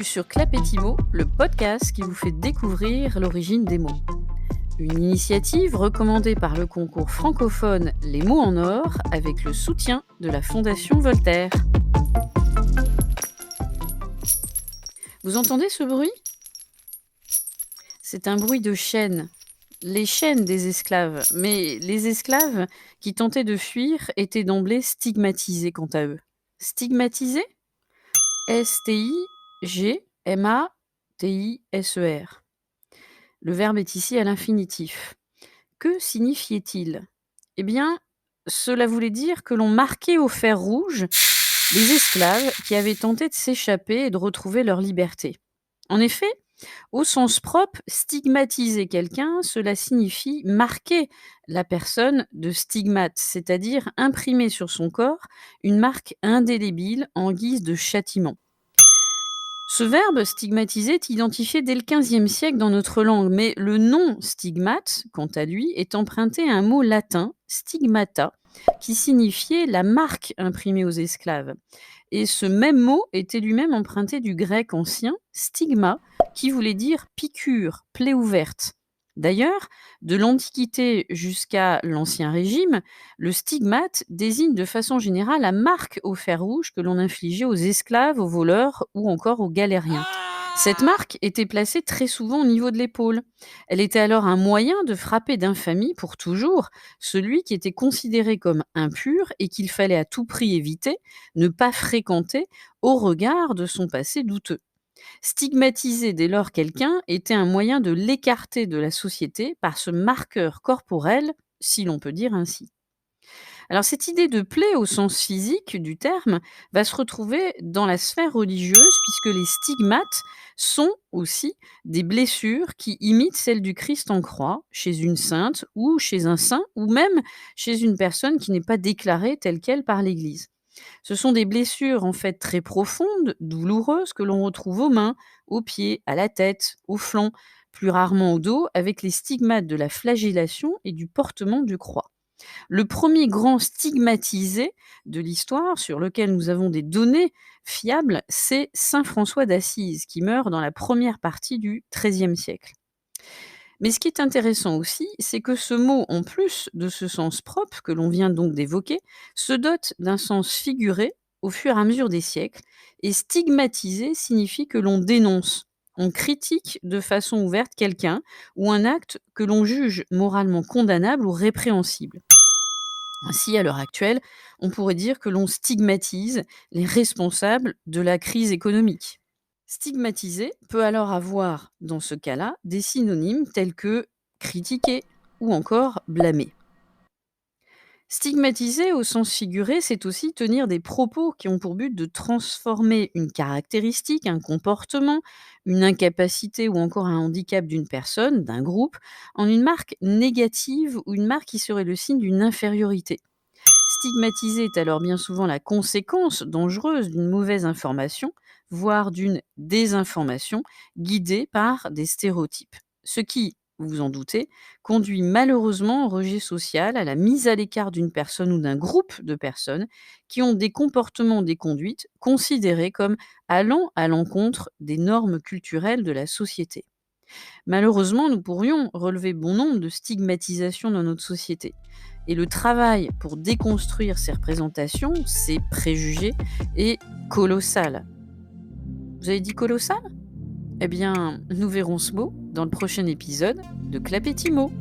Bienvenue sur Clapetimo, le podcast qui vous fait découvrir l'origine des mots. Une initiative recommandée par le concours francophone Les mots en or avec le soutien de la Fondation Voltaire. Vous entendez ce bruit ? C'est un bruit de chaînes. Les chaînes des esclaves. Mais les esclaves qui tentaient de fuir étaient d'emblée stigmatisés quant à eux. Stigmatisés ? S-T-I-G-M-A-T-I-S-E-R. Le verbe est ici à l'infinitif. Que signifiait-il ? Eh bien, cela voulait dire que l'on marquait au fer rouge les esclaves qui avaient tenté de s'échapper et de retrouver leur liberté. En effet, au sens propre, stigmatiser quelqu'un, cela signifie marquer la personne de stigmate, c'est-à-dire imprimer sur son corps une marque indélébile en guise de châtiment. Ce verbe stigmatiser est identifié dès le XVe siècle dans notre langue, mais le nom stigmate, quant à lui, est emprunté à un mot latin, stigmata, qui signifiait la marque imprimée aux esclaves. Et ce même mot était lui-même emprunté du grec ancien, stigma, qui voulait dire piqûre, plaie ouverte. D'ailleurs, de l'Antiquité jusqu'à l'Ancien Régime, le stigmate désigne de façon générale la marque au fer rouge que l'on infligeait aux esclaves, aux voleurs ou encore aux galériens. Cette marque était placée très souvent au niveau de l'épaule. Elle était alors un moyen de frapper d'infamie pour toujours celui qui était considéré comme impur et qu'il fallait à tout prix éviter, ne pas fréquenter au regard de son passé douteux. Stigmatiser dès lors quelqu'un était un moyen de l'écarter de la société par ce marqueur corporel, si l'on peut dire ainsi. Alors cette idée de plaie au sens physique du terme va se retrouver dans la sphère religieuse puisque les stigmates sont aussi des blessures qui imitent celles du Christ en croix chez une sainte ou chez un saint ou même chez une personne qui n'est pas déclarée telle quelle par l'Église. Ce sont des blessures en fait très profondes, douloureuses que l'on retrouve aux mains, aux pieds, à la tête, au flanc, plus rarement au dos, avec les stigmates de la flagellation et du portement de croix. Le premier grand stigmatisé de l'histoire, sur lequel nous avons des données fiables, c'est saint François d'Assise, qui meurt dans la première partie du XIIIe siècle. Mais ce qui est intéressant aussi, c'est que ce mot, en plus de ce sens propre que l'on vient donc d'évoquer, se dote d'un sens figuré au fur et à mesure des siècles, et stigmatiser signifie que l'on dénonce, on critique de façon ouverte quelqu'un ou un acte que l'on juge moralement condamnable ou répréhensible. Ainsi, à l'heure actuelle, on pourrait dire que l'on stigmatise les responsables de la crise économique. Stigmatiser peut alors avoir, dans ce cas-là, des synonymes tels que critiquer ou encore blâmer. Stigmatiser au sens figuré, c'est aussi tenir des propos qui ont pour but de transformer une caractéristique, un comportement, une incapacité ou encore un handicap d'une personne, d'un groupe, en une marque négative ou une marque qui serait le signe d'une infériorité. Stigmatiser est alors bien souvent la conséquence dangereuse d'une mauvaise information, voire d'une désinformation guidée par des stéréotypes. Ce qui, vous vous en doutez, conduit malheureusement au rejet social, à la mise à l'écart d'une personne ou d'un groupe de personnes qui ont des comportements, des conduites considérés comme allant à l'encontre des normes culturelles de la société. Malheureusement, nous pourrions relever bon nombre de stigmatisations dans notre société. Et le travail pour déconstruire ces représentations, ces préjugés, est colossal. Vous avez dit colossal ? Eh bien, nous verrons ce mot dans le prochain épisode de Clapetimo.